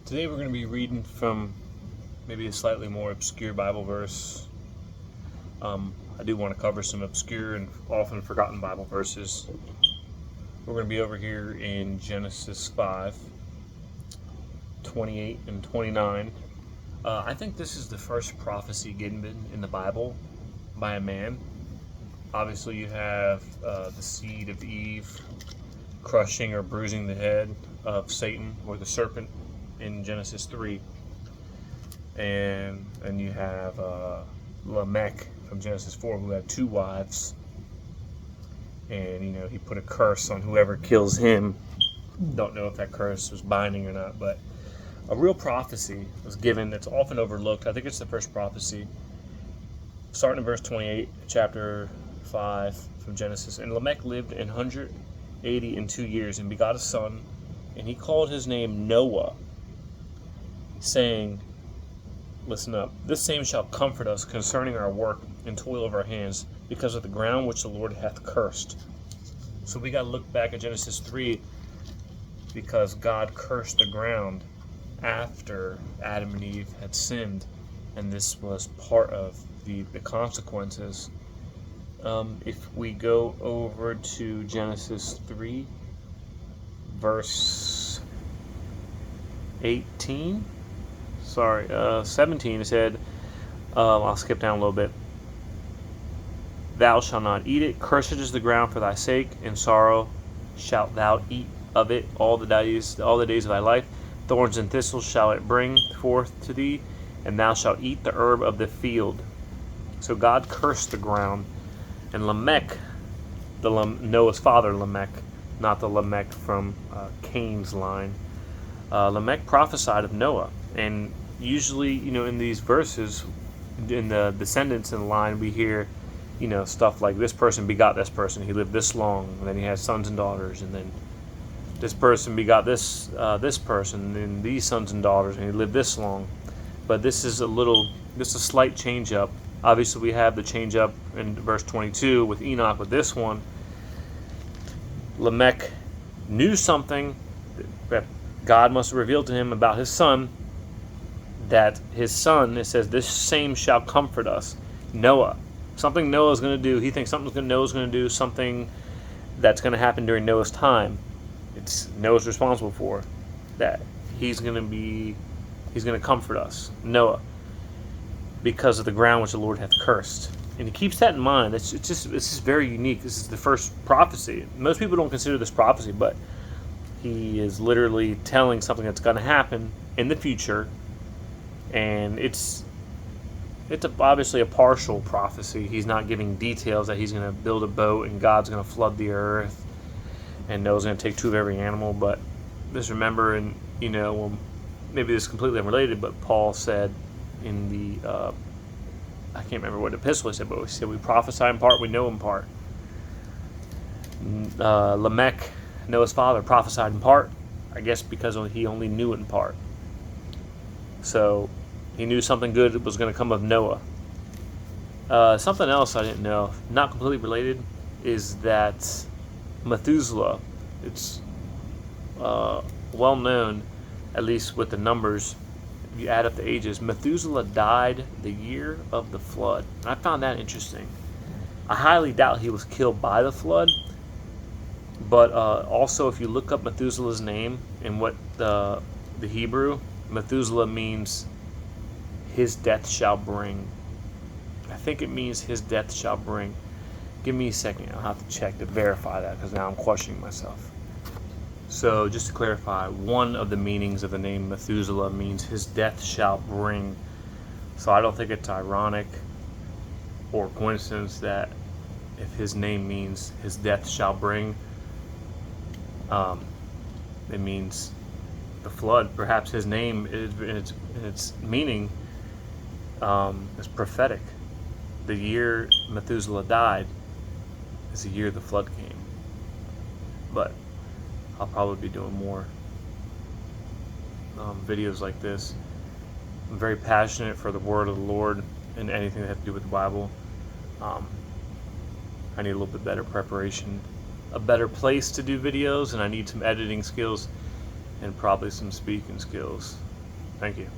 Today we're going to be reading from maybe a slightly more obscure Bible verse. I do want to cover some obscure and often forgotten Bible verses. We're going to be over here in Genesis 5, 28 and 29. I think this is the first prophecy given in the Bible by a man. Obviously you have the seed of Eve crushing or bruising the head of Satan or the serpent in Genesis 3, and you have Lamech from Genesis 4, who had two wives, and he put a curse on whoever kills him. Don't know if that curse was binding or not, but a real prophecy was given that's often overlooked. I think it's the first prophecy, starting in verse 28, chapter 5 from Genesis. And Lamech lived 182 years and begot a son, and he called his name Noah, saying, listen up, this same shall comfort us concerning our work and toil of our hands, because of the ground which the Lord hath cursed. So we got to look back at Genesis 3, because God cursed the ground after Adam and Eve had sinned, and this was part of the consequences. If we go over to Genesis 3, verse 17, it said, I'll skip down a little bit. Thou shalt not eat it. Cursed is the ground for thy sake. In sorrow shalt thou eat of it all the days of thy life. Thorns and thistles shall it bring forth to thee, and thou shalt eat the herb of the field. So God cursed the ground. And Lamech, Noah's father Lamech, not the Lamech from Cain's line, Lamech prophesied of Noah. And usually, in these verses, in the descendants in the line, we hear, stuff like this person begot this person. He lived this long, and then he had sons and daughters, and then this person begot this person, and these sons and daughters, and he lived this long. But this is a slight change up. Obviously, we have the change up in verse 22 with Enoch. With this one, Lamech knew something that God must have revealed to him about his son, that his son, it says, this same shall comfort us. Noah. Something Noah's going to do. He thinks Noah's going to do something that's going to happen during Noah's time. It's Noah's responsible for that. He's going to comfort us, Noah, because of the ground which the Lord hath cursed. And he keeps that in mind. It's just very unique. This is the first prophecy. Most people don't consider this prophecy, but he is literally telling something that's going to happen in the future. And it's obviously a partial prophecy. He's not giving details that he's going to build a boat and God's going to flood the earth and Noah's going to take two of every animal. But just remember, and well, maybe this is completely unrelated, but Paul said in the I can't remember what epistle he said, but he said we prophesy in part, we know in part. Lamech, Noah's father, prophesied in part, I guess because he only knew it in part. So he knew something good was going to come of Noah. Something else I didn't know, not completely related, is that Methuselah, it's well known, at least with the numbers, if you add up the ages, Methuselah died the year of the flood. And I found that interesting. I highly doubt he was killed by the flood, but also if you look up Methuselah's name and what the Hebrew, Methuselah means his death shall bring. I think it means his death shall bring. Give me a second. I'll have to check to verify that, because now I'm questioning myself. So just to clarify, one of the meanings of the name Methuselah means his death shall bring. So I don't think it's ironic or coincidence that if his name means his death shall bring, it means the flood. Perhaps his name its meaning is prophetic. The year Methuselah died is the year the flood came. But I'll probably be doing more videos like this. I'm very passionate for the word of the Lord and anything that has to do with the Bible. I need a little bit better preparation, a better place to do videos, and I need some editing skills and probably some speaking skills. Thank you.